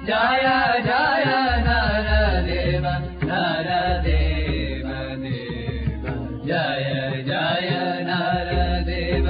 जय जय नरदेव नरदेव देव जय जय नरदेव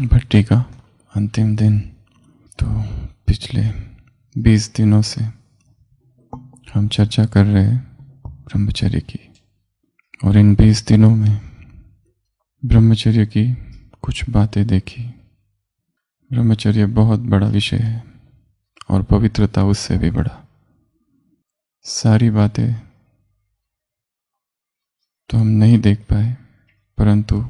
भट्टी का अंतिम दिन। तो पिछले 20 दिनों से हम चर्चा कर रहे हैं ब्रह्मचर्य की, और इन 20 दिनों में ब्रह्मचर्य की कुछ बातें देखी। ब्रह्मचर्य बहुत बड़ा विषय है और पवित्रता उससे भी बड़ा। सारी बातें तो हम नहीं देख पाए, परंतु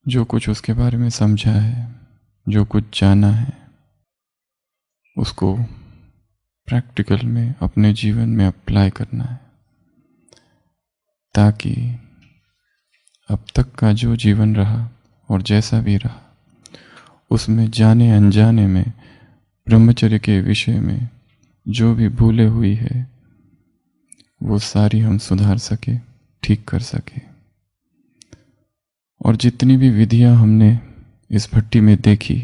जो कुछ उसके बारे में समझा है, जो कुछ जाना है, उसको प्रैक्टिकल में अपने जीवन में अप्लाई करना है, ताकि अब तक का जो जीवन रहा और जैसा भी रहा, उसमें जाने अनजाने में ब्रह्मचर्य के विषय में जो भी भूले हुई है वो सारी हम सुधार सके, ठीक कर सके। और जितनी भी विधियां हमने इस भट्टी में देखी,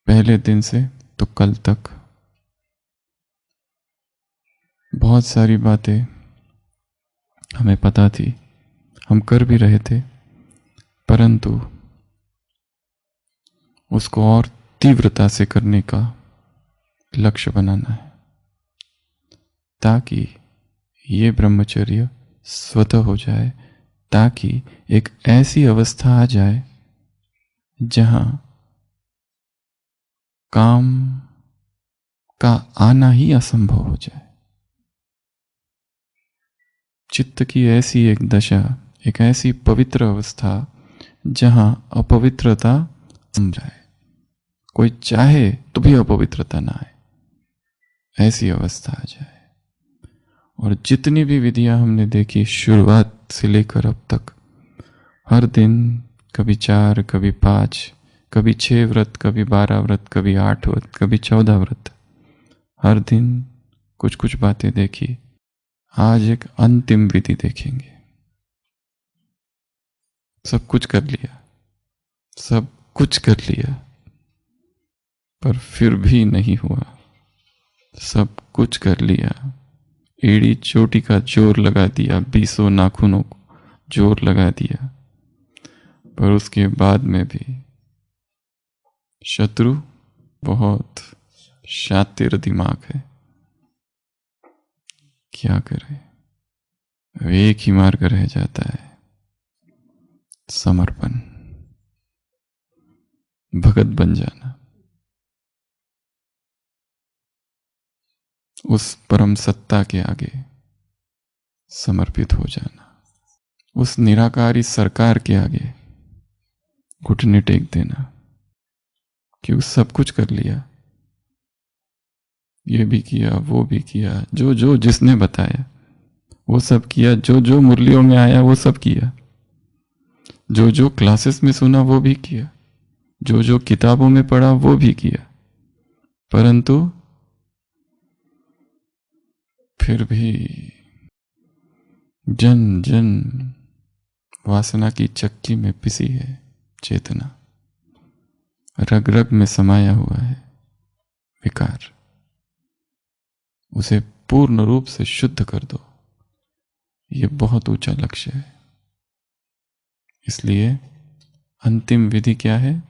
पहले दिन से तो कल तक, बहुत सारी बातें हमें पता थी, हम कर भी रहे थे, परंतु उसको और तीव्रता से करने का लक्ष्य बनाना है, ताकि ये ब्रह्मचर्य स्वतः हो जाए, ताकि एक ऐसी अवस्था आ जाए जहां काम का आना ही असंभव हो जाए। चित्त की ऐसी एक दशा, एक ऐसी पवित्र अवस्था जहां अपवित्रता सम जाए, कोई चाहे तो भी अपवित्रता ना आए, ऐसी अवस्था आ जाए। और जितनी भी विधियां हमने देखी शुरुआत से लेकर अब तक, हर दिन कभी 4, कभी 5, कभी 6 व्रत, कभी 12 व्रत, कभी 8 व्रत, कभी 14 व्रत, हर दिन कुछ कुछ बातें देखी। आज एक अंतिम विधि देखेंगे। सब कुछ कर लिया, सब कुछ कर लिया, पर फिर भी नहीं हुआ। सब कुछ कर लिया, एड़ी चोटी का जोर लगा दिया, 20 नाखूनों को जोर लगा दिया, पर उसके बाद में भी शत्रु बहुत शातिर दिमाग है। क्या करे, एक ही मार्ग रह जाता है, समर्पण, भगत बन जाना, उस परम सत्ता के आगे समर्पित हो जाना, उस निराकारी सरकार के आगे घुटने टेक देना कि उस सब कुछ कर लिया, ये भी किया, वो भी किया, जो जो जिसने बताया वो सब किया, जो जो मुरलियों में आया वो सब किया, जो जो क्लासेस में सुना वो भी किया, जो जो किताबों में पढ़ा वो भी किया, परंतु फिर भी जन जन वासना की चक्की में पिसी है चेतना, रग रग में समाया हुआ है विकार। उसे पूर्ण रूप से शुद्ध कर दो, ये बहुत ऊंचा लक्ष्य है। इसलिए अंतिम विधि क्या है?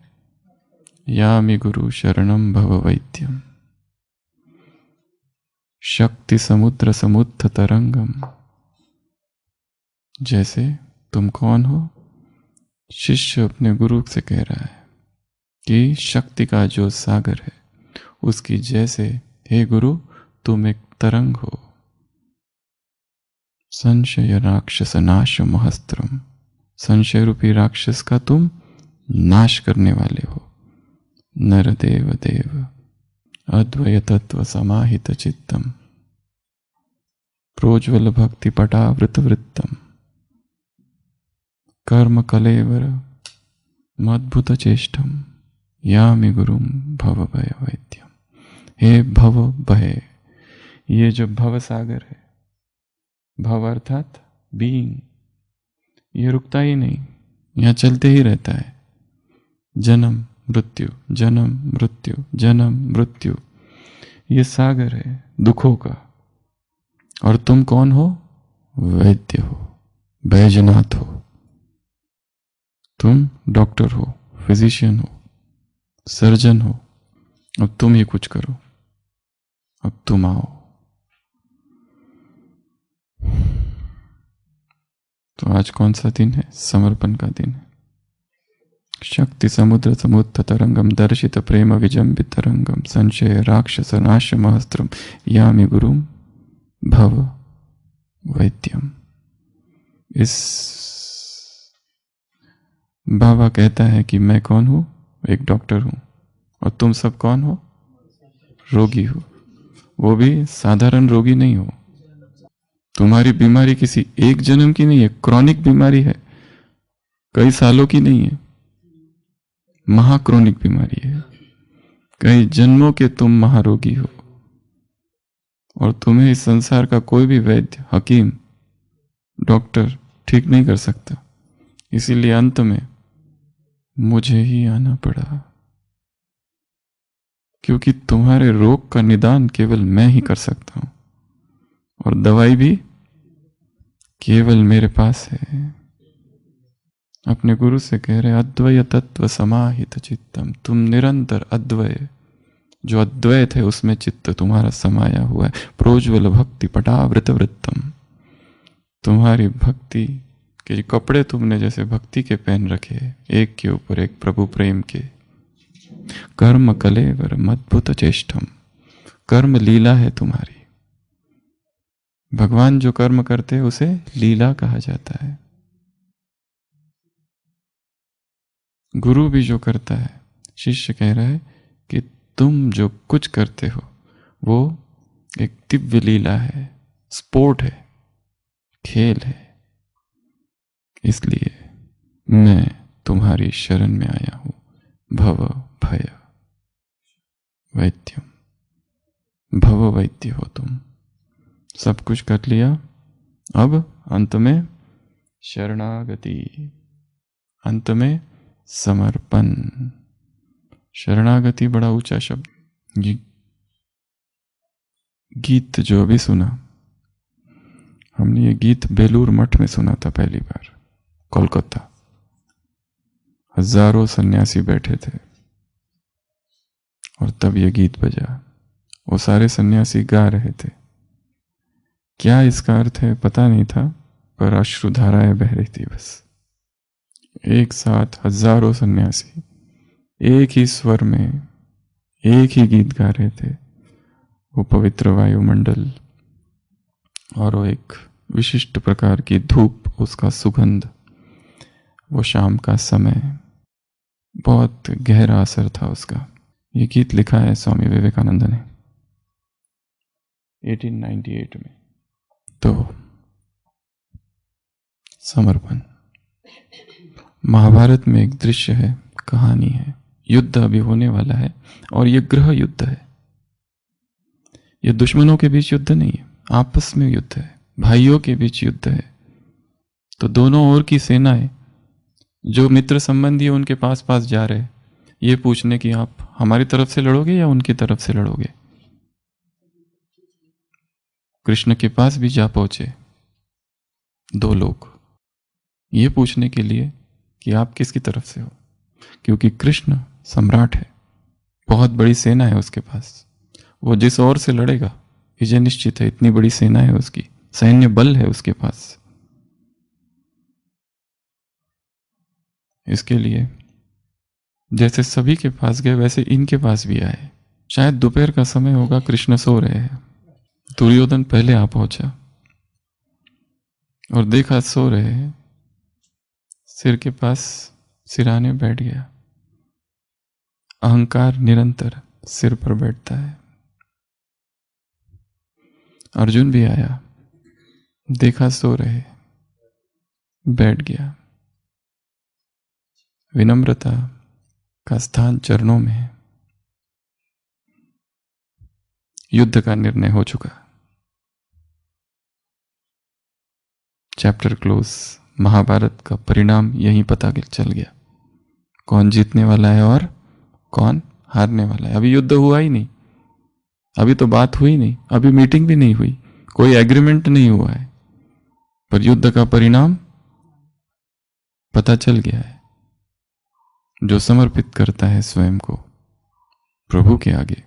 यामि गुरु शरणम भव वैद्यम, शक्ति समुद्र समुद्ध तरंगम। जैसे तुम कौन हो? शिष्य अपने गुरु से कह रहा है कि शक्ति का जो सागर है उसकी जैसे, हे गुरु तुम एक तरंग हो। संशय राक्षस नाश महस्त्रम, संशय रूपी राक्षस का तुम नाश करने वाले हो। नरदेव देव अद्वय तत्व समाहित चित्तम, प्रोज्वल भक्ति पटावृत वृत्तम, कर्म कलेवर मद्भुत चेष्टम, यामि गुरुम भव भय वैद्यम। हे भव भय, ये जो भव सागर है, भव अर्थात बीइंग, ये रुकता ही नहीं, यहाँ चलते ही रहता है। जन्म मृत्यु, जन्म मृत्यु, जन्म मृत्यु, ये सागर है दुखों का। और तुम कौन हो? वैद्य हो, बैजनाथ हो। तुम डॉक्टर हो, फिजिशियन हो, सर्जन हो। अब तुम ही कुछ करो, अब तुम आओ। तो आज कौन सा दिन है? समर्पण का दिन है। शक्ति समुद्र समुद्ध तरंगम, दर्शित प्रेम विजंबित तरंगम, संशय राक्षस नाश महस्त्रम, यामि गुरुम भव वैद्यम। इस बाबा कहता है कि मैं कौन हूं? एक डॉक्टर हूं। और तुम सब कौन हो? रोगी हो। वो भी साधारण रोगी नहीं हो। तुम्हारी बीमारी किसी एक जन्म की नहीं है, क्रॉनिक बीमारी है, कई सालों की नहीं है, महाक्रोनिक बीमारी है। कई जन्मों के तुम महारोगी हो और तुम्हें इस संसार का कोई भी वैद्य, हकीम, डॉक्टर ठीक नहीं कर सकता। इसीलिए अंत में मुझे ही आना पड़ा, क्योंकि तुम्हारे रोग का निदान केवल मैं ही कर सकता हूं और दवाई भी केवल मेरे पास है। अपने गुरु से कह रहे अद्वय तत्व समाहित चित्तम, तुम निरंतर अद्वय, जो अद्वैत है उसमें चित्त तुम्हारा समाया हुआ है। प्रोज्वल भक्ति पटावृत वृत्तम, तुम्हारी भक्ति के कपड़े तुमने जैसे भक्ति के पहन रखे, एक के ऊपर एक प्रभु प्रेम के। कर्म कलेवर मद्भुत चेष्टम, कर्म लीला है तुम्हारी। भगवान जो कर्म करते हैं उसे लीला कहा जाता है। गुरु भी जो करता है, शिष्य कह रहा है कि तुम जो कुछ करते हो वो एक दिव्य लीला है, स्पोर्ट है, खेल है। इसलिए मैं तुम्हारी शरण में आया हूं, भव भय वैद्यम, भव वैद्य हो तुम। सब कुछ कर लिया, अब अंत में शरणागति, अंत में समर्पण। शरणागति बड़ा ऊंचा शब्द। ये गीत जो अभी सुना, हमने ये गीत बेलूर मठ में सुना था पहली बार, कोलकाता। हजारों सन्यासी बैठे थे और तब ये गीत बजा। वो सारे सन्यासी गा रहे थे। क्या इसका अर्थ है पता नहीं था, पर अश्रुधाराएं बह रही थी बस। एक साथ हजारों सन्यासी एक ही स्वर में एक ही गीत गा रहे थे। वो पवित्र वायुमंडल और वो एक विशिष्ट प्रकार की धूप, उसका सुगंध, वो शाम का समय, बहुत गहरा असर था उसका। ये गीत लिखा है स्वामी विवेकानंद ने 1898 में। तो समर्पण। महाभारत में एक दृश्य है, कहानी है। युद्ध अभी होने वाला है और ये गृह युद्ध है। ये दुश्मनों के बीच युद्ध नहीं है, आपस में युद्ध है, भाइयों के बीच युद्ध है। तो दोनों ओर की सेनाएं, जो मित्र संबंधी उनके पास पास जा रहे, ये पूछने कि आप हमारी तरफ से लड़ोगे या उनकी तरफ से लड़ोगे। कृष्ण के पास भी जा पहुंचे दो लोग, ये पूछने के लिए कि आप किसकी तरफ से हो, क्योंकि कृष्ण सम्राट है, बहुत बड़ी सेना है उसके पास। वो जिस ओर से लड़ेगा विजय निश्चित है, इतनी बड़ी सेना है उसकी, सैन्य बल है उसके पास। इसके लिए जैसे सभी के पास गए वैसे इनके पास भी आए। शायद दोपहर का समय होगा, कृष्ण सो रहे हैं। दुर्योधन पहले आ पहुंचा और देखा सो रहे हैं, सिर के पास सिराने बैठ गया। अहंकार निरंतर सिर पर बैठता है। अर्जुन भी आया, देखा सो रहे, बैठ गया। विनम्रता का स्थान चरणों में है। युद्ध का निर्णय हो चुका, चैप्टर क्लोज। महाभारत का परिणाम यहीं पता चल गया, कौन जीतने वाला है और कौन हारने वाला है। अभी युद्ध हुआ ही नहीं, अभी तो बात हुई नहीं, अभी मीटिंग भी नहीं हुई, कोई एग्रीमेंट नहीं हुआ है, पर युद्ध का परिणाम पता चल गया है। जो समर्पित करता है स्वयं को प्रभु के आगे,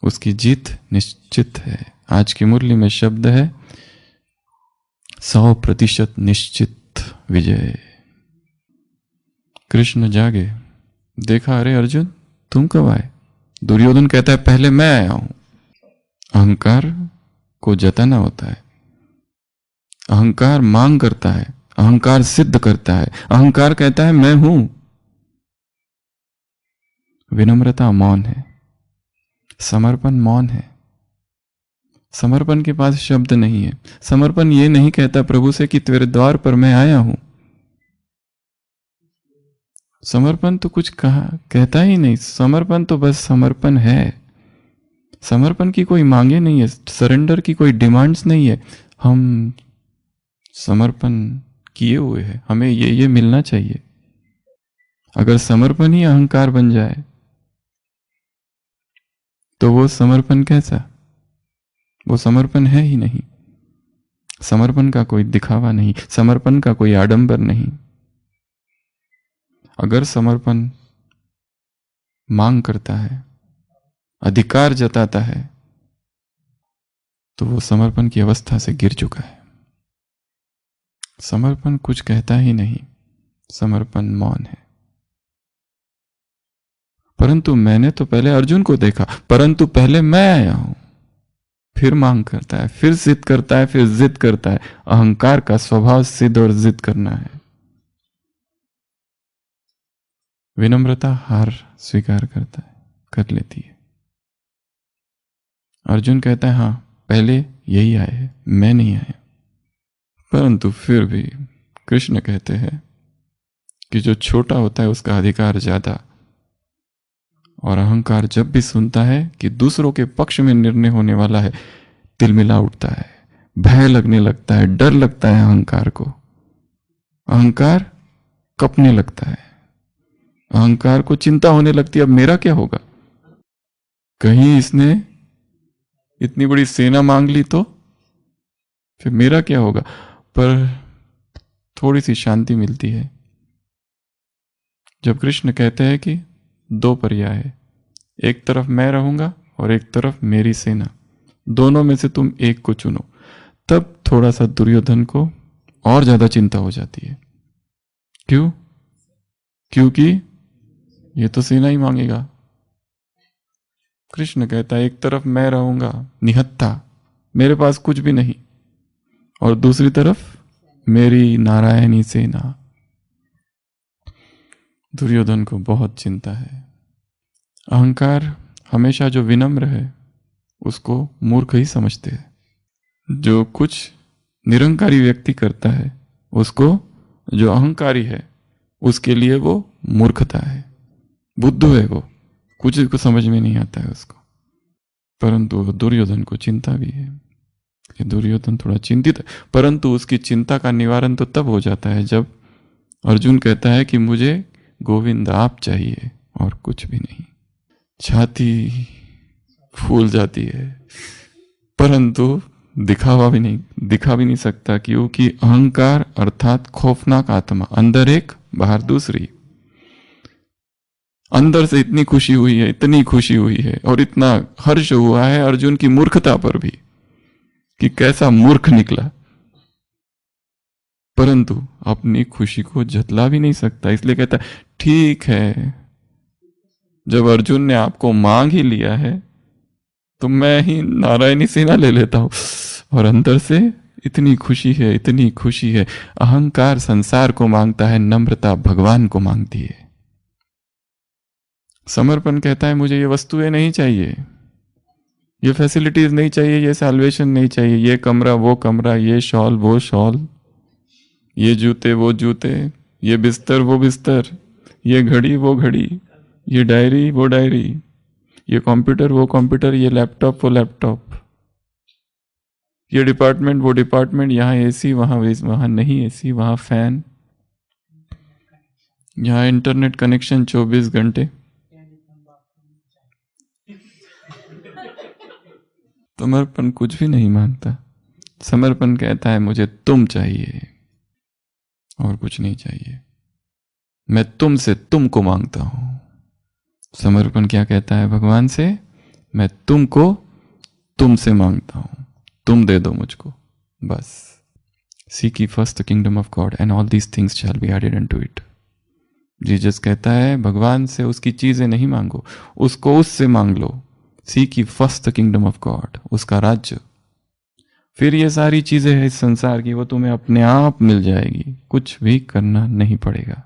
उसकी जीत निश्चित है। आज की मुरली में शब्द है 100% निश्चित विजय। कृष्ण जागे, देखा, अरे अर्जुन तुम कब आए? दुर्योधन कहता है पहले मैं आया हूं। अहंकार को जताना होता है, अहंकार मांग करता है, अहंकार सिद्ध करता है, अहंकार कहता है मैं हूं। विनम्रता मौन है, समर्पण मौन है। समर्पण के पास शब्द नहीं है। समर्पण ये नहीं कहता प्रभु से कि तेरे द्वार पर मैं आया हूं। समर्पण तो कुछ कहता ही नहीं। समर्पण तो बस समर्पण है। समर्पण की कोई मांगे नहीं है, सरेंडर की कोई डिमांड्स नहीं है। हम समर्पण किए हुए हैं, हमें ये मिलना चाहिए। अगर समर्पण ही अहंकार बन जाए तो वो समर्पण कैसा? वो समर्पण है ही नहीं। समर्पण का कोई दिखावा नहीं, समर्पण का कोई आडंबर नहीं। अगर समर्पण मांग करता है, अधिकार जताता है, तो वो समर्पण की अवस्था से गिर चुका है। समर्पण कुछ कहता ही नहीं, समर्पण मौन है। परंतु मैंने तो पहले अर्जुन को देखा, परंतु पहले मैं आया हूं। फिर मांग करता है, फिर जिद करता है, फिर जिद करता है। अहंकार का स्वभाव सिद्ध और जिद करना है। विनम्रता हार स्वीकार करता है, कर लेती है। अर्जुन कहता है हां पहले यही आए हैं, मैं नहीं आया। परंतु फिर भी कृष्ण कहते हैं कि जो छोटा होता है उसका अधिकार ज्यादा, और अहंकार जब भी सुनता है कि दूसरों के पक्ष में निर्णय होने वाला है, तिलमिला उठता है, भय लगने लगता है, डर लगता है अहंकार को। अहंकार कपने लगता है, अहंकार को चिंता होने लगती है, अब मेरा क्या होगा, कहीं इसने इतनी बड़ी सेना मांग ली तो फिर मेरा क्या होगा। पर थोड़ी सी शांति मिलती है जब कृष्ण कहते हैं कि दो पर्याय है, एक तरफ मैं रहूंगा और एक तरफ मेरी सेना, दोनों में से तुम एक को चुनो। तब थोड़ा सा दुर्योधन को और ज्यादा चिंता हो जाती है। क्यों? क्योंकि ये तो सेना ही मांगेगा। कृष्ण कहता है एक तरफ मैं रहूंगा निहत्था, मेरे पास कुछ भी नहीं, और दूसरी तरफ मेरी नारायणी सेना। दुर्योधन को बहुत चिंता है। अहंकार हमेशा जो विनम्र है उसको मूर्ख ही समझते हैं। जो कुछ निरंकारी व्यक्ति करता है उसको जो अहंकारी है उसके लिए वो मूर्खता है, बुद्धू है, वो कुछ को समझ में नहीं आता है उसको। परंतु दुर्योधन को चिंता भी है कि दुर्योधन थोड़ा चिंतित है, परंतु उसकी चिंता का निवारण तो तब हो जाता है जब अर्जुन कहता है कि मुझे गोविंद आप चाहिए और कुछ भी नहीं। छाती फूल जाती है, परंतु दिखा भी नहीं सकता, क्योंकि अहंकार अर्थात खौफनाक आत्मा, अंदर एक बाहर दूसरी। अंदर से इतनी खुशी हुई है, इतनी खुशी हुई है और इतना हर्ष हुआ है अर्जुन की मूर्खता पर भी कि कैसा मूर्ख निकला, परंतु अपनी खुशी को जतला भी नहीं सकता। इसलिए कहता है ठीक है, जब अर्जुन ने आपको मांग ही लिया है तो मैं ही नारायणी सेना ले लेता हूं। और अंदर से इतनी खुशी है, इतनी खुशी है। अहंकार संसार को मांगता है, नम्रता भगवान को मांगती है। समर्पण कहता है मुझे ये वस्तुएं नहीं चाहिए, ये फैसिलिटीज नहीं चाहिए, ये सैल्वेशन नहीं चाहिए, ये कमरा वो कमरा, ये शॉल वो शॉल, ये जूते वो जूते, ये बिस्तर वो बिस्तर, ये घड़ी वो घड़ी, ये डायरी वो डायरी, ये कंप्यूटर वो कंप्यूटर, ये लैपटॉप वो लैपटॉप, ये डिपार्टमेंट वो डिपार्टमेंट, यहाँ एसी वहां नहीं एसी, वहां फैन, यहाँ इंटरनेट कनेक्शन 24 घंटे। समर्पण कुछ भी नहीं मांगता। समर्पण कहता है मुझे तुम चाहिए और कुछ नहीं चाहिए, मैं तुमसे तुमको मांगता हूं। समर्पण क्या कहता है भगवान से? मैं तुमको तुमसे मांगता हूं, तुम दे दो मुझको बस। Seek ye first the kingdom of God and all these things shall be added unto it। Jesus कहता है भगवान से उसकी चीजें नहीं मांगो, उसको उससे मांग लो। Seek ye first the kingdom of God, उसका राज्य, फिर ये सारी चीजें हैं इस संसार की वो तुम्हें अपने आप मिल जाएगी, कुछ भी करना नहीं पड़ेगा।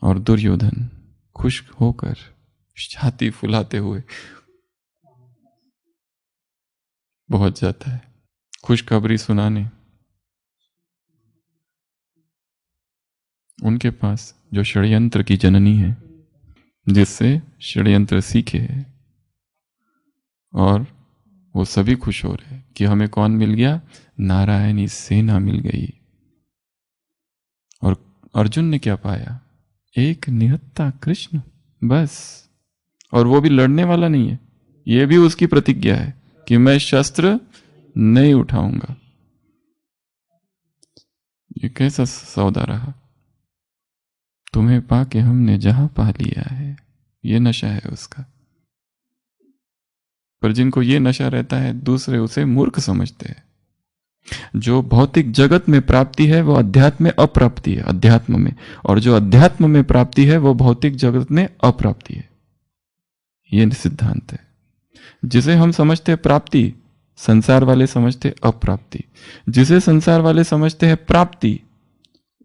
और दुर्योधन खुश होकर छाती फुलाते हुए पहुंच जाता है खुशखबरी सुनाने उनके पास जो षड्यंत्र की जननी है, जिससे षड्यंत्र सीखे है। और वो सभी खुश हो रहे कि हमें कौन मिल गया? नारायणी सेना मिल गई। और अर्जुन ने क्या पाया? एक निहत्था कृष्ण बस। और वो भी लड़ने वाला नहीं है, ये भी उसकी प्रतिज्ञा है कि मैं शस्त्र नहीं उठाऊंगा। ये कैसा सौदा रहा? तुम्हें पाके हमने जहां पा लिया है, ये नशा है उसका। पर जिनको ये नशा रहता है दूसरे उसे मूर्ख समझते हैं। जो भौतिक जगत में प्राप्ति है वो अध्यात्म में अप्राप्ति है, अध्यात्म में, और जो अध्यात्म में प्राप्ति है वो भौतिक जगत में अप्राप्ति है। ये सिद्धांत है। जिसे हम समझते हैं प्राप्ति, संसार वाले समझते अप्राप्ति। जिसे संसार वाले समझते हैं प्राप्ति,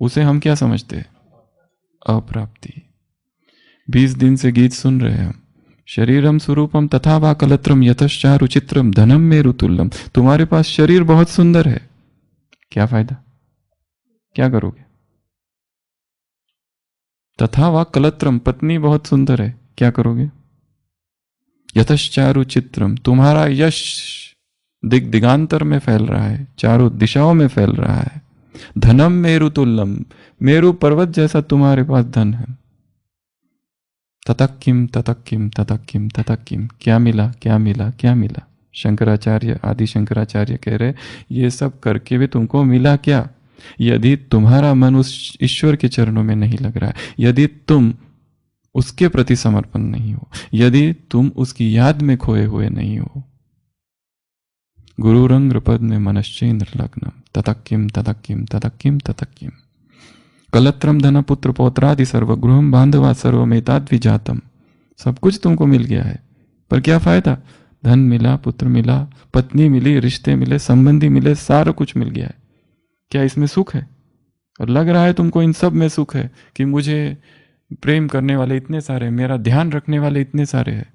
उसे हम क्या समझते हैं? अप्राप्ति। 20 दिन से गीत सुन रहे हैं हम। शरीरम स्वरूपम तथा वा कलत्रम यतश्चारु चित्रम धनम मेरु तुल्यम। तुम्हारे पास शरीर बहुत सुंदर है, क्या फायदा? क्या करोगे? तथा वा कलत्रम, पत्नी बहुत सुंदर है, क्या करोगे? यतश्चारु चित्रम, तुम्हारा यश दिगांतर में फैल रहा है, चारों दिशाओं में फैल रहा है। धनम मेरु तुल्लम, मेरु पर्वत जैसा तुम्हारे पास धन है। ततक्किम ततक्किम ततक्किम ततक्किम, क्या मिला क्या मिला क्या मिला? शंकराचार्य, आदि शंकराचार्य कह रहे ये सब करके भी तुमको मिला क्या? यदि तुम्हारा मन उस ईश्वर के चरणों में नहीं लग रहा है, यदि तुम उसके प्रति समर्पण नहीं हो, यदि तुम उसकी याद में खोए हुए नहीं हो। गुरुरंग्र पद में मनश्चेन्द्र लग्नम, ततक्किम ततक्किम ततक्किम ततक्किम। कलत्रम धन पुत्र पौत्रादि सर्वगृहम बांधवा सर्वमेताद्विजातम, सब कुछ तुमको मिल गया है, पर क्या फायदा? धन मिला, पुत्र मिला, पत्नी मिली, रिश्ते मिले, संबंधी मिले, सारा कुछ मिल गया है, क्या इसमें सुख है? और लग रहा है तुमको इन सब में सुख है कि मुझे प्रेम करने वाले इतने सारे, मेरा ध्यान रखने वाले इतने सारे हैं,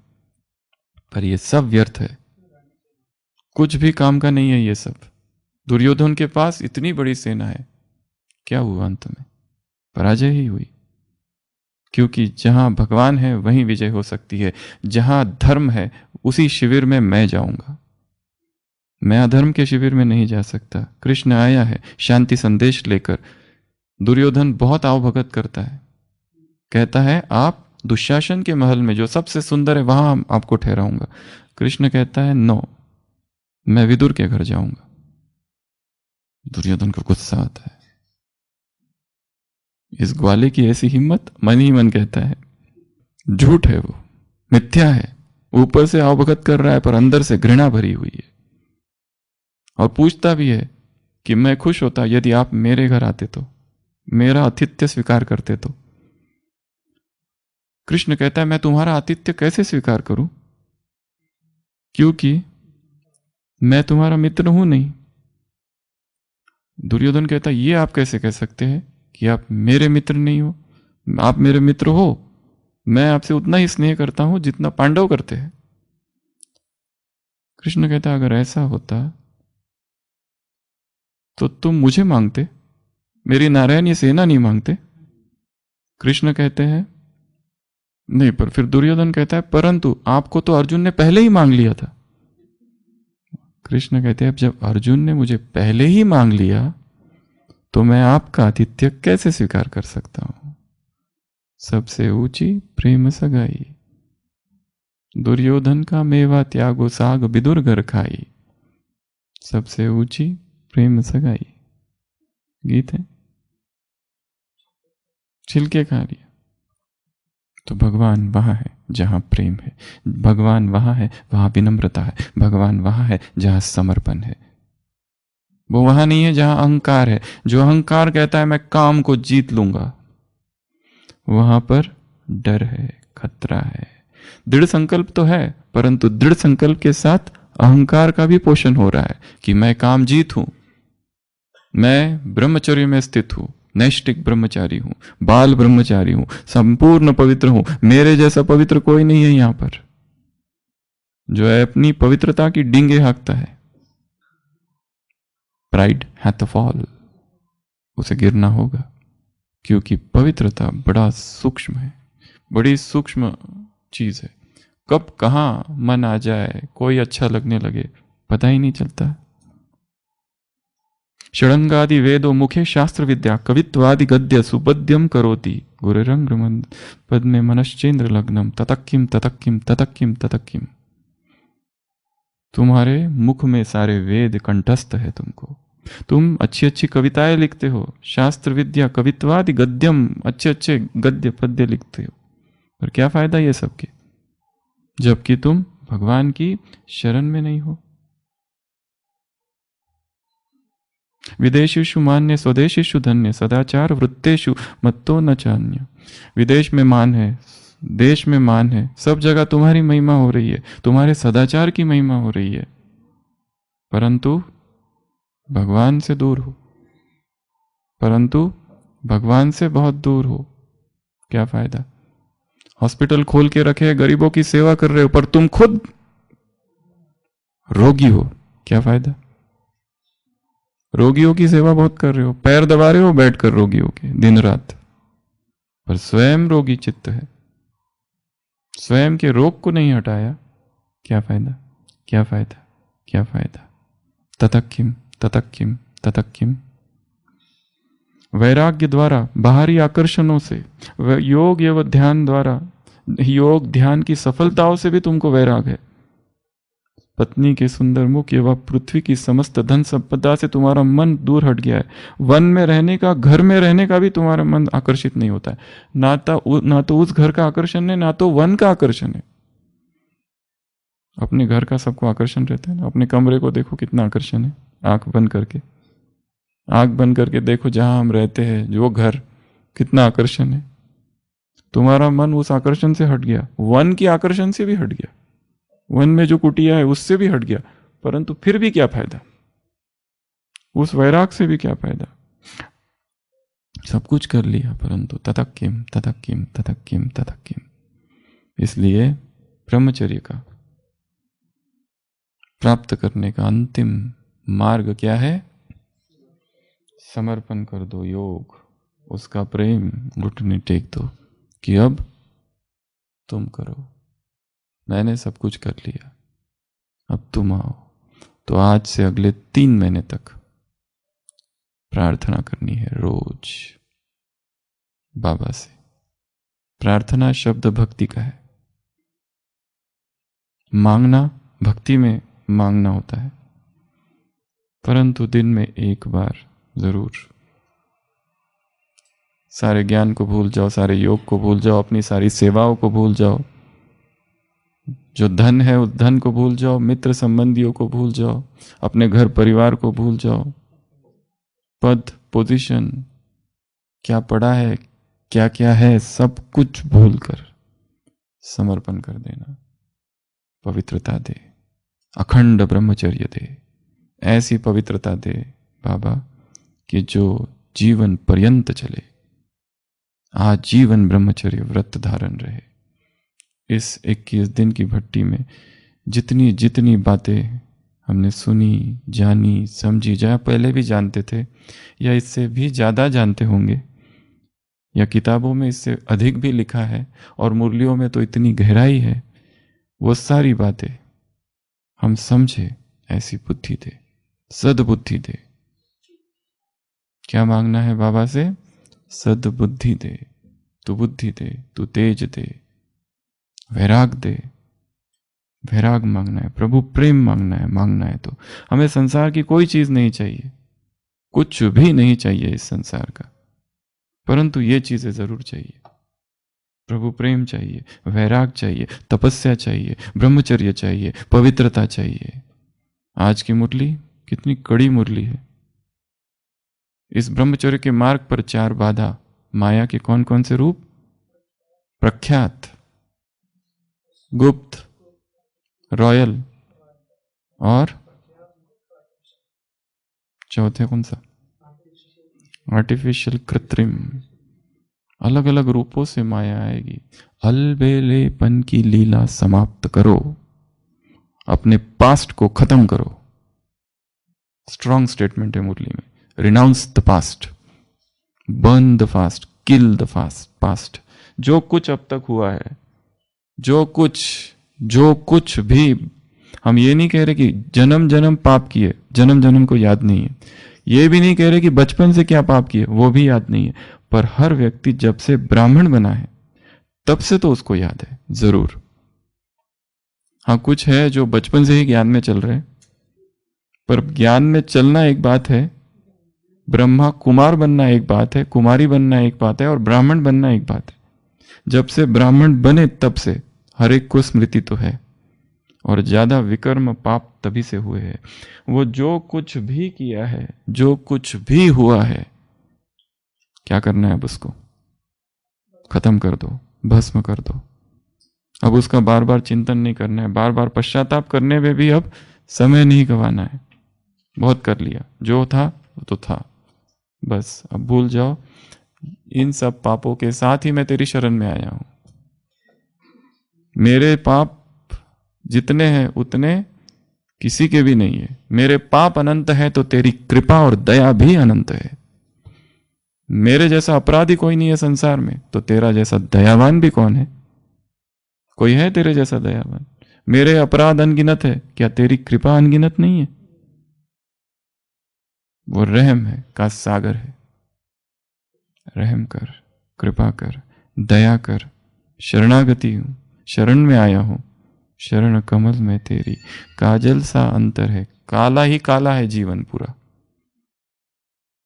पर ये सब व्यर्थ है, कुछ भी काम का नहीं है ये सब। दुर्योधन के पास इतनी बड़ी सेना है, क्या हुआ? अंत में पराजय ही हुई, क्योंकि जहां भगवान है वहीं विजय हो सकती है। जहां धर्म है उसी शिविर में मैं जाऊंगा, मैं अधर्म के शिविर में नहीं जा सकता। कृष्ण आया है शांति संदेश लेकर। दुर्योधन बहुत आवभगत करता है, कहता है आप दुशासन के महल में जो सबसे सुंदर है वहां आपको ठहराऊंगा। कृष्ण कहता है नो, मैं विदुर के घर जाऊंगा। दुर्योधन को गुस्सा आता है, इस ग्वाले की ऐसी हिम्मत। मन ही मन कहता है झूठ है, वो मिथ्या है, ऊपर से आवभगत कर रहा है पर अंदर से घृणा भरी हुई है। और पूछता भी है कि मैं खुश होता यदि आप मेरे घर आते तो, मेरा आतिथ्य स्वीकार करते तो। कृष्ण कहता है मैं तुम्हारा आतिथ्य कैसे स्वीकार करूं, क्योंकि मैं तुम्हारा मित्र हूं नहीं। दुर्योधन कहता है ये आप कैसे कह सकते हैं कि आप मेरे मित्र नहीं हो? आप मेरे मित्र हो, मैं आपसे उतना ही स्नेह करता हूं जितना पांडव करते हैं। कृष्ण कहता है अगर ऐसा होता तो तुम मुझे मांगते, मेरी नारायण ये सेना नहीं मांगते। कृष्ण कहते हैं नहीं, पर फिर दुर्योधन कहता है परंतु आपको तो अर्जुन ने पहले ही मांग लिया था। कृष्ण कहते हैं अब जब अर्जुन ने मुझे पहले ही मांग लिया तो मैं आपका आतिथ्य कैसे स्वीकार कर सकता हूं? सबसे ऊंची प्रेम सगाई, दुर्योधन का मेवा त्यागो साग विदुर घर खाई। सबसे ऊंची प्रेम सगाई गीत है, छिलके खा लिया। तो भगवान वहां है जहां प्रेम है, भगवान वहां है वहां विनम्रता है, भगवान वहां है जहां समर्पण है। वो वहां नहीं है जहां अहंकार है। जो अहंकार कहता है मैं काम को जीत लूंगा, वहां पर डर है, खतरा है। दृढ़ संकल्प तो है, परंतु दृढ़ संकल्प के साथ अहंकार का भी पोषण हो रहा है कि मैं काम जीत हूं, मैं ब्रह्मचर्य में स्थित हूं, नैष्टिक ब्रह्मचारी हूं, बाल ब्रह्मचारी हूं, संपूर्ण पवित्र हूं, मेरे जैसा पवित्र कोई नहीं है यहां पर। जो है अपनी पवित्रता की डींगे हाँकता है, प्राइड हैथ अ फॉल, उसे गिरना होगा, क्योंकि पवित्रता बड़ा सूक्ष्म है, बड़ी सूक्ष्म चीज है। कब कहां मन आ जाए, कोई अच्छा लगने लगे, पता ही नहीं चलता। षडंगादि वेदो मुखे शास्त्र विद्या कवित्वादि गद्य सुपद्यम करोति गुरुरंग पद में मनश्चेन्द्र लग्नम ततक्किम ततक्किम ततक्किम ततक्किम। तुम्हारे मुख में सारे वेद कंठस्थ है, तुम अच्छी अच्छी कविताएं लिखते हो, शास्त्र विद्या कवित्वादि गद्यम, अच्छे अच्छे गद्य पद्य लिखते हो, पर क्या फायदा ये सब के, जबकि तुम भगवान की शरण में नहीं हो। विदेशेषु मान्य स्वदेशेषु धन्य सदाचार वृत्तेषु मत्तो न चान्य। विदेश में मान है, देश में मान है, सब जगह तुम्हारी महिमा हो रही है, तुम्हारे सदाचार की महिमा हो रही है, परंतु भगवान से दूर हो, परंतु भगवान से बहुत दूर हो, क्या फायदा? हॉस्पिटल खोल के रखे, गरीबों की सेवा कर रहे हो, पर तुम खुद रोगी हो, क्या फायदा? रोगियों की सेवा बहुत कर रहे हो, पैर दबा रहे हो बैठकर रोगियों के दिन रात, पर स्वयं रोगी चित्त है, स्वयं के रोग को नहीं हटाया, क्या फायदा, क्या फायदा, क्या फायदा। ततक्किम ततक्किम ततक्किम। वैराग्य द्वारा, बाहरी आकर्षणों से, योग एवं ध्यान द्वारा, योग ध्यान की सफलताओं से भी तुमको वैराग है। पत्नी के सुंदर मुख एवं पृथ्वी की समस्त धन संपदा से तुम्हारा मन दूर हट गया है। वन में रहने का, घर में रहने का भी तुम्हारा मन आकर्षित नहीं होता है। ना तो उस घर का आकर्षण है, ना तो वन का आकर्षण है। अपने घर का सबको आकर्षण रहता है ना। अपने कमरे को देखो कितना आकर्षण है, आंख बंद करके, आंख बंद करके देखो जहां हम रहते हैं जो घर, कितना आकर्षण है। तुम्हारा मन उस आकर्षण से हट गया, वन की आकर्षण से भी हट गया, वन में जो कुटिया है उससे भी हट गया, परंतु फिर भी क्या फायदा, उस वैराग से भी क्या फायदा। सब कुछ कर लिया परंतु ततक्किम ततक्किम ततक्किम ततक्किम। इसलिए ब्रह्मचर्य का प्राप्त करने का अंतिम मार्ग क्या है? समर्पण कर दो योग, उसका प्रेम घुटने टेक दो कि अब तुम करो, मैंने सब कुछ कर लिया, अब तुम आओ। तो आज से अगले 3 महीने तक प्रार्थना करनी है रोज बाबा से। प्रार्थना शब्द भक्ति का है। मांगना भक्ति में मांगना होता है, परंतु दिन में एक बार जरूर। सारे ज्ञान को भूल जाओ, सारे योग को भूल जाओ, अपनी सारी सेवाओं को भूल जाओ, जो धन है उस धन को भूल जाओ, मित्र संबंधियों को भूल जाओ, अपने घर परिवार को भूल जाओ, पद पोजीशन क्या पड़ा है, क्या क्या है, सब कुछ भूल कर समर्पण कर देना। पवित्रता दे, अखंड ब्रह्मचर्य दे, ऐसी पवित्रता दे बाबा कि जो जीवन पर्यंत चले, आजीवन ब्रह्मचर्य व्रत धारण रहे। इस 21 दिन की भट्टी में जितनी जितनी बातें हमने सुनी, जानी, समझी, जहाँ पहले भी जानते थे या इससे भी ज़्यादा जानते होंगे, या किताबों में इससे अधिक भी लिखा है और मुरलियों में तो इतनी गहराई है, वो सारी बातें हम समझे, ऐसी बुद्धि दे, सद्बुद्धि दे। क्या मांगना है बाबा से? सद्बुद्धि दे, तू बुद्धि दे, तू तेज दे, वैराग दे। वैराग मांगना है, प्रभु प्रेम मांगना है। मांगना है तो हमें संसार की कोई चीज नहीं चाहिए, कुछ भी नहीं चाहिए इस संसार का, परंतु ये चीजें जरूर चाहिए। प्रभु प्रेम चाहिए, वैराग चाहिए, तपस्या चाहिए, ब्रह्मचर्य चाहिए, पवित्रता चाहिए। आज की मुरली कितनी कड़ी मुरली है। इस ब्रह्मचर्य के मार्ग पर 4 बाधा, माया के कौन कौन से रूप? प्रख्यात, गुप्त, रॉयल और चौथे कौन सा? आर्टिफिशियल, कृत्रिम। अलग अलग रूपों से माया आएगी। अलबेलेपन की लीला समाप्त करो, अपने पास्ट को खत्म करो। स्ट्रॉन्ग स्टेटमेंट है मुरली में। Renounce the past, burn the fast, kill the past. जो कुछ अब तक हुआ है, जो कुछ भी, हम ये नहीं कह रहे कि जन्म जन्म पाप किए, जन्म जन्म को याद नहीं है। ये भी नहीं कह रहे कि बचपन से क्या पाप किए, वो भी याद नहीं है। पर हर व्यक्ति जब से ब्राह्मण बना है तब से तो उसको याद है जरूर। हाँ, कुछ है जो बचपन से ही ज्ञान में चल रहे हैं, पर ज्ञान में चलना एक बात है, ब्रह्मा कुमार बनना एक बात है, कुमारी बनना एक बात है, और ब्राह्मण बनना एक बात है। जब से ब्राह्मण बने तब से हर एक को स्मृति तो है, और ज्यादा विकर्म पाप तभी से हुए हैं। वो जो कुछ भी किया है, जो कुछ भी हुआ है, क्या करना है? अब उसको खत्म कर दो, भस्म कर दो। अब उसका बार बार चिंतन नहीं करना है, बार बार पश्चाताप करने में भी अब समय नहीं गंवाना है। बहुत कर लिया, जो था वो तो था, बस अब भूल जाओ। इन सब पापों के साथ ही मैं तेरी शरण में आया हूं। मेरे पाप जितने हैं उतने किसी के भी नहीं है। मेरे पाप अनंत है तो तेरी कृपा और दया भी अनंत है। मेरे जैसा अपराधी कोई नहीं है संसार में, तो तेरा जैसा दयावान भी कौन है? कोई है तेरे जैसा दयावान? मेरे अपराध अनगिनत है, क्या तेरी कृपा अनगिनत नहीं है? वो रहम है का सागर है। रहम कर, कृपा कर, दया कर। शरणागति हूं, शरण में आया हूं, शरण कमल में तेरी। काजल सा अंतर है, काला ही काला है जीवन पूरा।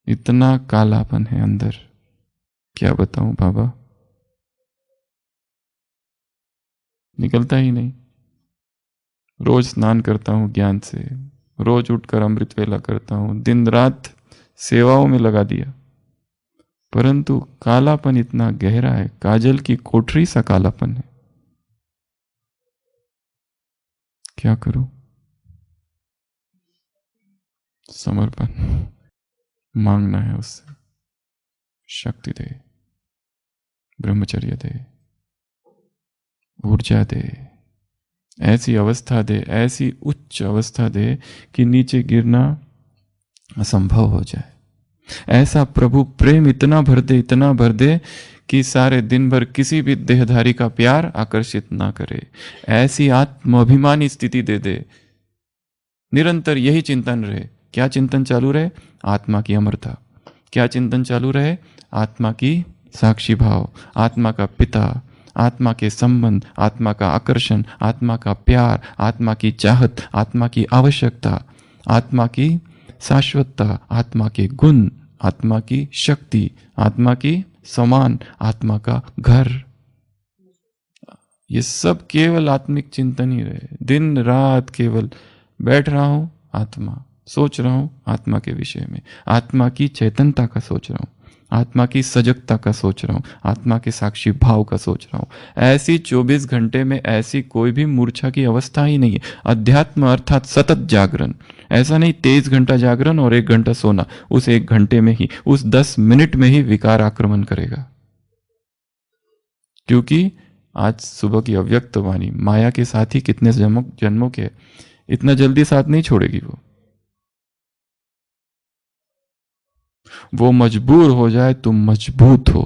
इतना कालापन है अंदर, क्या बताऊं बाबा, निकलता ही नहीं। रोज स्नान करता हूं ज्ञान से, रोज उठकर अमृत वेला करता हूं, दिन रात सेवाओं में लगा दिया, परंतु कालापन इतना गहरा है, काजल की कोठरी सा कालापन है। क्या करूं? समर्पण मांगना है उससे। शक्ति दे, ब्रह्मचर्य दे, ऊर्जा दे, ऐसी अवस्था दे, ऐसी उच्च अवस्था दे कि नीचे गिरना असंभव हो जाए। ऐसा प्रभु प्रेम इतना भर दे, इतना भर दे कि सारे दिन भर किसी भी देहधारी का प्यार आकर्षित ना करे। ऐसी आत्म अभिमानी स्थिति दे दे, निरंतर यही चिंतन रहे। क्या चिंतन चालू रहे? आत्मा की अमरता। क्या चिंतन चालू रहे? आत्मा की साक्षी भाव, आत्मा का पिता, आत्मा के संबंध, आत्मा का आकर्षण, आत्मा का प्यार, आत्मा की चाहत, आत्मा की आवश्यकता, आत्मा की शाश्वतता, आत्मा के गुण, आत्मा की शक्ति, आत्मा की समान, आत्मा का घर। ये सब केवल आत्मिक चिंतन ही रहे। दिन रात केवल बैठ रहा हूं, आत्मा सोच रहा हूं, आत्मा के विषय में, आत्मा की चैतन्यता का सोच रहा हूं, आत्मा की सजगता का सोच रहा हूं, आत्मा के साक्षी भाव का सोच रहा हूं। ऐसी 24 घंटे में ऐसी कोई भी मूर्छा की अवस्था ही नहीं है। अध्यात्म अर्थात सतत जागरण। ऐसा नहीं 23 घंटा जागरण और 1 घंटा सोना। उस 1 घंटे में ही, उस 10 मिनट में ही विकार आक्रमण करेगा। क्योंकि आज सुबह की अव्यक्त वाणी माया के साथ ही कितने जन्मों के, इतना जल्दी साथ नहीं छोड़ेगी वो मजबूर हो जाए, तुम मजबूत हो,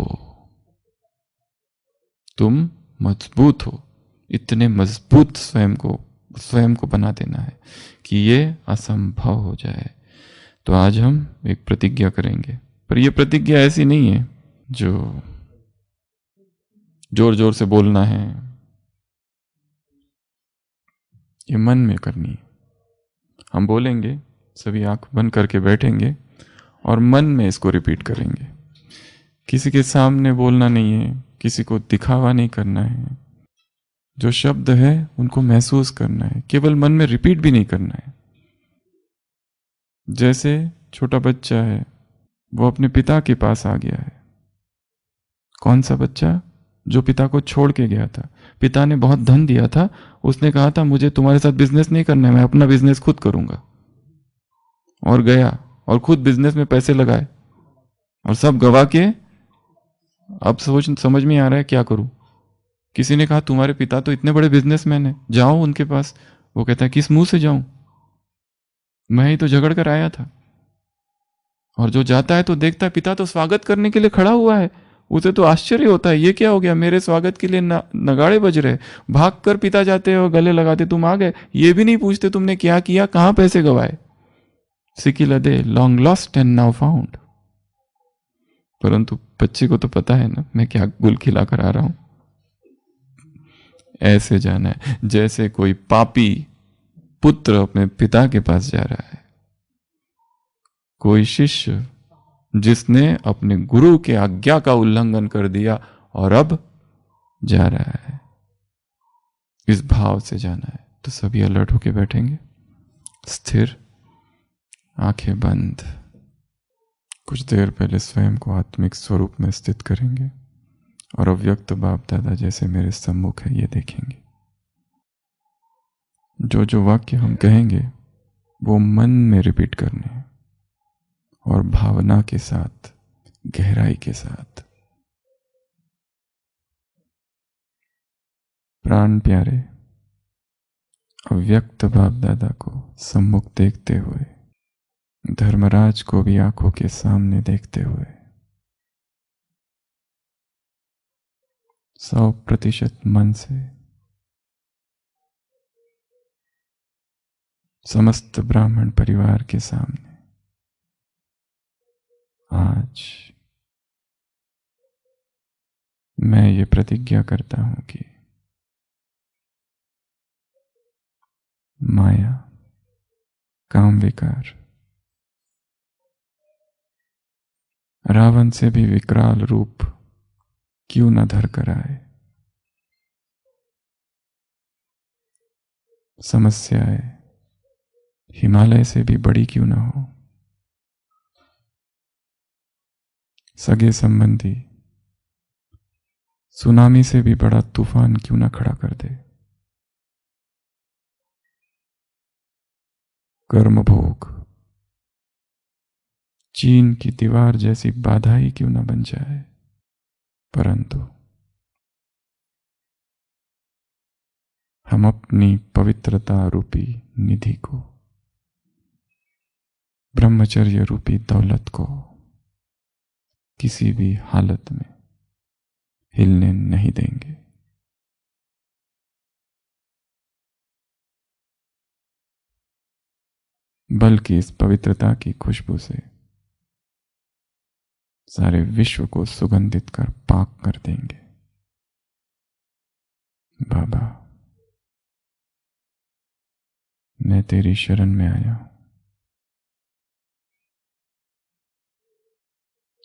तुम मजबूत हो। इतने मजबूत स्वयं को बना देना है कि ये असंभव हो जाए। तो आज हम एक प्रतिज्ञा करेंगे, पर यह प्रतिज्ञा ऐसी नहीं है जो जोर जोर से बोलना है, ये मन में करनी है। हम बोलेंगे, सभी आंख बंद करके बैठेंगे और मन में इसको रिपीट करेंगे। किसी के सामने बोलना नहीं है, किसी को दिखावा नहीं करना है। जो शब्द है उनको महसूस करना है, केवल मन में रिपीट भी नहीं करना है। जैसे छोटा बच्चा है, वो अपने पिता के पास आ गया है। कौन सा बच्चा? जो पिता को छोड़ के गया था। पिता ने बहुत धन दिया था, उसने कहा था मुझे तुम्हारे साथ बिजनेस नहीं करना है, मैं अपना बिजनेस खुद करूंगा। और गया और खुद बिजनेस में पैसे लगाए और सब गवा के अब समझ में आ रहा है क्या करूं। किसी ने कहा तुम्हारे पिता तो इतने बड़े बिजनेसमैन हैं, जाओ उनके पास। वो कहता है किस मुंह से जाऊं, मैं ही तो झगड़ कर आया था। और जो जाता है तो देखता है पिता तो स्वागत करने के लिए खड़ा हुआ है, उसे तो आश्चर्य होता है ये क्या हो गया, मेरे स्वागत के लिए नगाड़े बज रहे। भाग कर पिता जाते और गले लगाते, तुम आ गए। ये भी नहीं पूछते तुमने क्या किया, कहां पैसे गवाए। सिकी लदे, long lost and now found. परंतु बच्चे को तो पता है ना मैं क्या गुल खिला कर आ रहा हूं। ऐसे जाना है जैसे कोई पापी पुत्र अपने पिता के पास जा रहा है, कोई शिष्य जिसने अपने गुरु के आज्ञा का उल्लंघन कर दिया और अब जा रहा है। इस भाव से जाना है। तो सभी अलर्ट होके बैठेंगे, स्थिर, आंखें बंद। कुछ देर पहले स्वयं को आत्मिक स्वरूप में स्थित करेंगे और अव्यक्त बाप दादा जैसे मेरे सम्मुख है ये देखेंगे। जो जो वाक्य हम कहेंगे वो मन में रिपीट करने हैं और भावना के साथ, गहराई के साथ। प्राण प्यारे, अव्यक्त बाप दादा को सम्मुख देखते हुए, धर्मराज को भी आंखों के सामने देखते हुए 100% मन से समस्त ब्राह्मण परिवार के सामने आज मैं ये प्रतिज्ञा करता हूं कि माया, काम विकार, रावण से भी विकराल रूप क्यों न धर कर आए, समस्याएं हिमालय से भी बड़ी क्यों न हो, सगे संबंधी सुनामी से भी बड़ा तूफान क्यों न खड़ा कर दे, कर्म भोग चीन की दीवार जैसी बाधा ही क्यों न बन जाए, परंतु हम अपनी पवित्रता रूपी निधि को, ब्रह्मचर्य रूपी दौलत को किसी भी हालत में हिलने नहीं देंगे। बल्कि इस पवित्रता की खुशबू से सारे विश्व को सुगंधित कर पाक कर देंगे। बाबा, मैं तेरी शरण में आया हूं।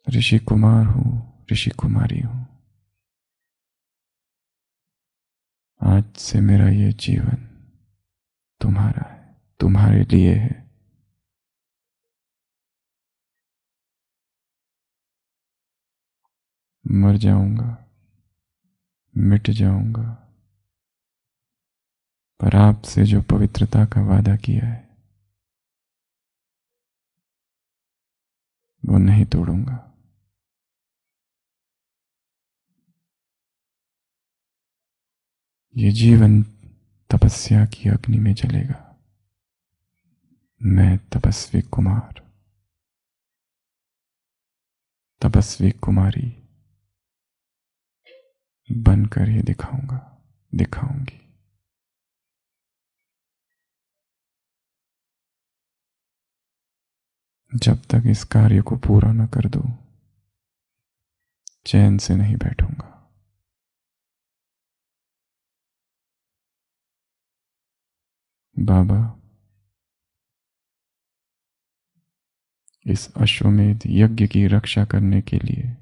ऋषि कुमार हूं, ऋषि कुमारी हूं। आज से मेरा ये जीवन तुम्हारा है, तुम्हारे लिए है। मर जाऊंगा, मिट जाऊंगा, पर आपसे जो पवित्रता का वादा किया है वो नहीं तोड़ूंगा। ये जीवन तपस्या की अग्नि में जलेगा। मैं तपस्वी कुमार, तपस्वी कुमारी बनकर ही दिखाऊंगा, दिखाऊंगी। जब तक इस कार्य को पूरा न कर दूं, चैन से नहीं बैठूंगा। बाबा, इस अश्वमेध यज्ञ की रक्षा करने के लिए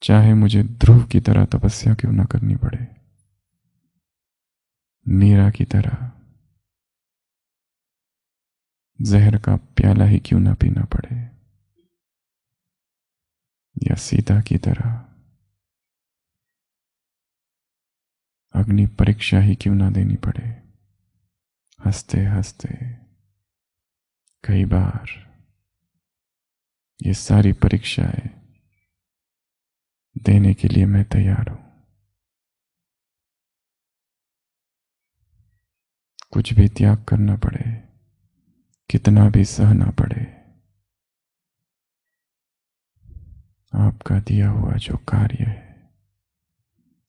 चाहे मुझे ध्रुव की तरह तपस्या क्यों न करनी पड़े, मीरा की तरह जहर का प्याला ही क्यों न पीना पड़े, या सीता की तरह अग्नि परीक्षा ही क्यों न देनी पड़े। हंसते हंसते कई बार ये सारी परीक्षाएं देने के लिए मैं तैयार हूं। कुछ भी त्याग करना पड़े, कितना भी सहना पड़े, आपका दिया हुआ जो कार्य है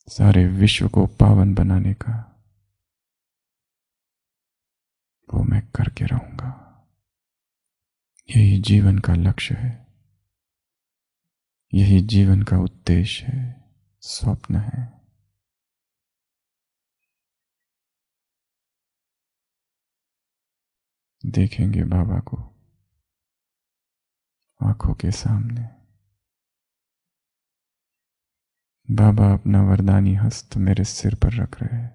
सारे विश्व को पावन बनाने का, वो मैं करके रहूंगा। यही जीवन का लक्ष्य है, यही जीवन का उद्देश्य है, स्वप्न है। देखेंगे बाबा को आंखों के सामने। बाबा अपना वरदानी हस्त मेरे सिर पर रख रहे हैं,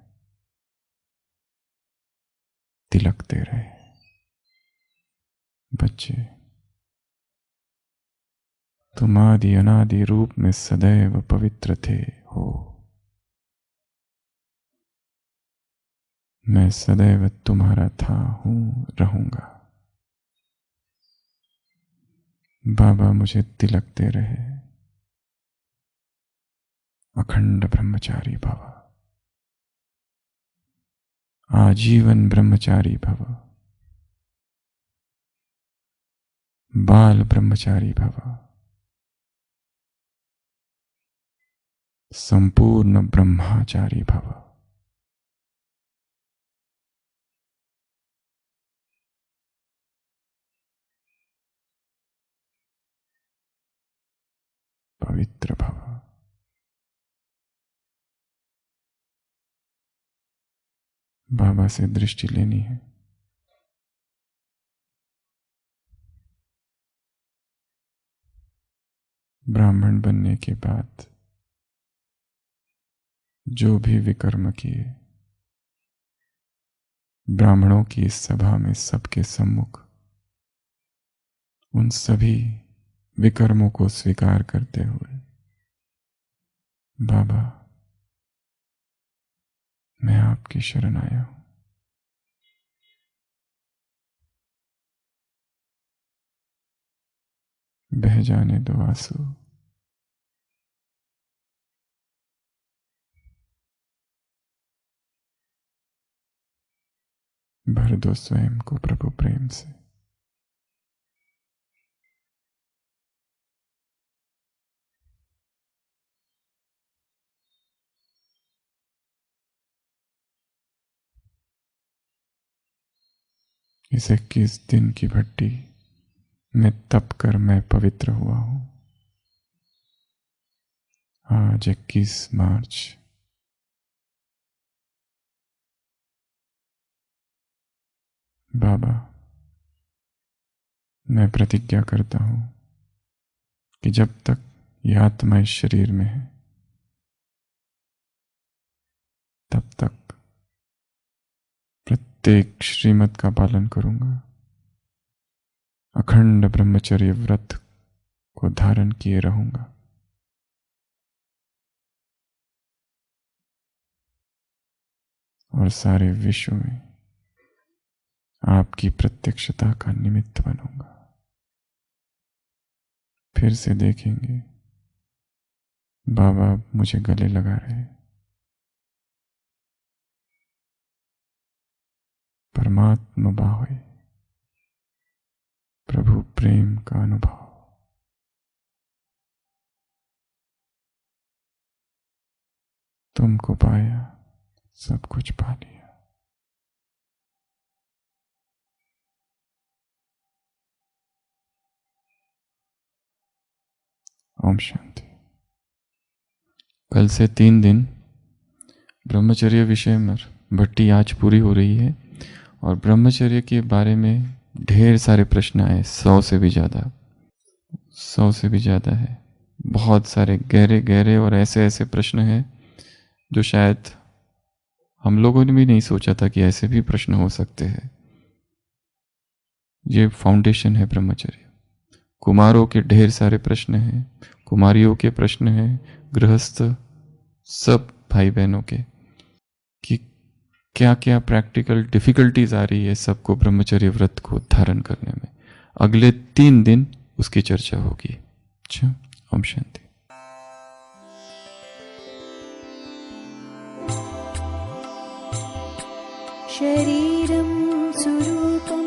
तिलक दे रहे हैं। बच्चे, तुम आदि अनादि रूप में सदैव पवित्र थे हो। मैं सदैव तुम्हारा था, हूं, रहूंगा। बाबा मुझे तिलक दे रहे हैं। अखंड ब्रह्मचारी भव, आजीवन ब्रह्मचारी भव, बाल ब्रह्मचारी भव, संपूर्ण ब्रह्मचारी भव। पवित्र भव। बाबा से दृष्टि लेनी है। ब्राह्मण बनने के बाद जो भी विकर्म किए, ब्राह्मणों की इस सभा में सबके सम्मुख उन सभी विकर्मों को स्वीकार करते हुए, बाबा मैं आपकी शरण आया हूं। बह जाने दो आंसू, भर दो स्वयं को प्रभु प्रेम से। इस 21 दिन की भट्टी में तप कर मैं पवित्र हुआ हूं। आज 21 मार्च बाबा मैं प्रतिज्ञा करता हूं कि जब तक यह आत्मा इस शरीर में है तब तक प्रत्येक श्रीमत का पालन करूंगा। अखंड ब्रह्मचर्य व्रत को धारण किए रहूंगा। और सारे विश्व में आपकी प्रत्यक्षता का निमित्त बनूंगा। फिर से देखेंगे बाबा मुझे गले लगा रहे। परमात्मा बाहोय, प्रभु प्रेम का अनुभव। तुमको पाया सब कुछ पा लिया। ओम शांति। कल से 3 दिन ब्रह्मचर्य विषय में भट्टी आज पूरी हो रही है और ब्रह्मचर्य के बारे में ढेर सारे प्रश्न आए। 100 से भी ज़्यादा है। बहुत सारे गहरे गहरे और ऐसे ऐसे प्रश्न हैं जो शायद हम लोगों ने भी नहीं सोचा था कि ऐसे भी प्रश्न हो सकते हैं। ये फाउंडेशन है ब्रह्मचर्य। कुमारों के ढेर सारे प्रश्न हैं, कुमारियों के प्रश्न हैं, गृहस्थ सब भाई बहनों के, कि क्या क्या प्रैक्टिकल डिफिकल्टीज आ रही है सबको ब्रह्मचर्य व्रत को धारण करने में। अगले 3 दिन उसकी चर्चा होगी। अच्छा, ओम शांति। शरीरं सुरूपं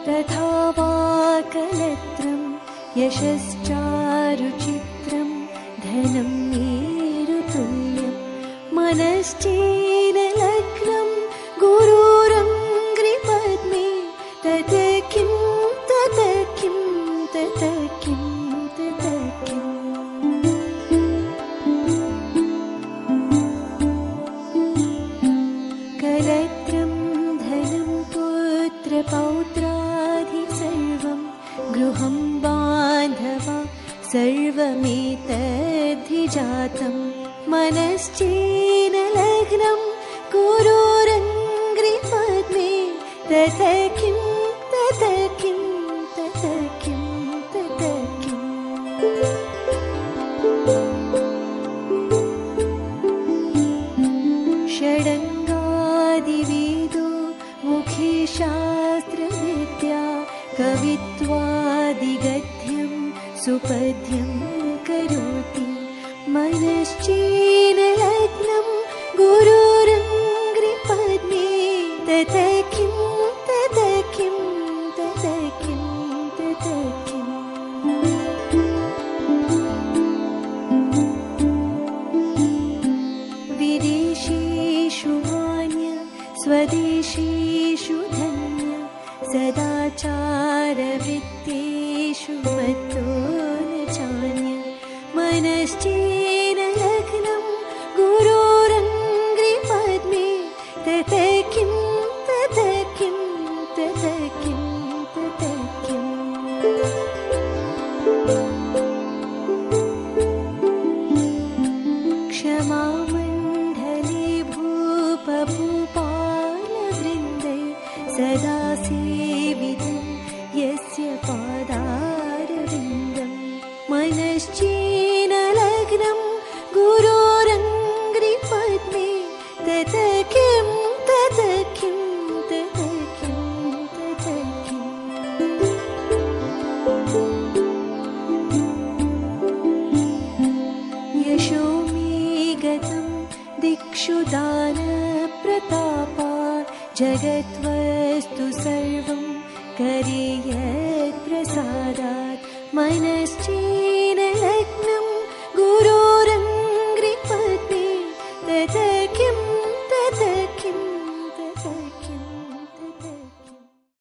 तथा वाकलत्रं यशश्चारुचित्रं धनं मेरुतुल्यं मनश्चेनलग्नं गुरुरङ्घ्रिपद्मे तत् किं तत् किं तत् किं तत् किम्। कलत्रं धनं पुत्रपौत्रादि सर्वं गृहं बान्धवा सर्वमेतद्धिजातं मनश्चेनलग्नं गुरुरङ्घ्रिपद्मे तत् किं तत् किं तत् किं तत् किम्। षडङ्गादिवेदो मुखे शास्त्रविद्या कवित्वादिगद्यं सुपद्यं करोति मनश्चेनलग्नं गुरुरङ्घ्रिपद्मे तत् किं तत् किं तत् किं तत् किम्। मनश्चेन लग्नं गुरोरङ्घ्रिपद्मे तत किं तत किं तत किं तत किम् क्षमामण्डले भूपभूपालवृन्दै सदा सेवितं यस्य पादारविन्दं मनश्चेन लग्नं गुरोरङ्घ्रिपद्मे तत किं तत किं तत किं तत किम् यशो मे गतं दिक्षु दानप्रतापात् जगद्वस्तु सर्वं करे यत्प्रसादात् मनश्चेन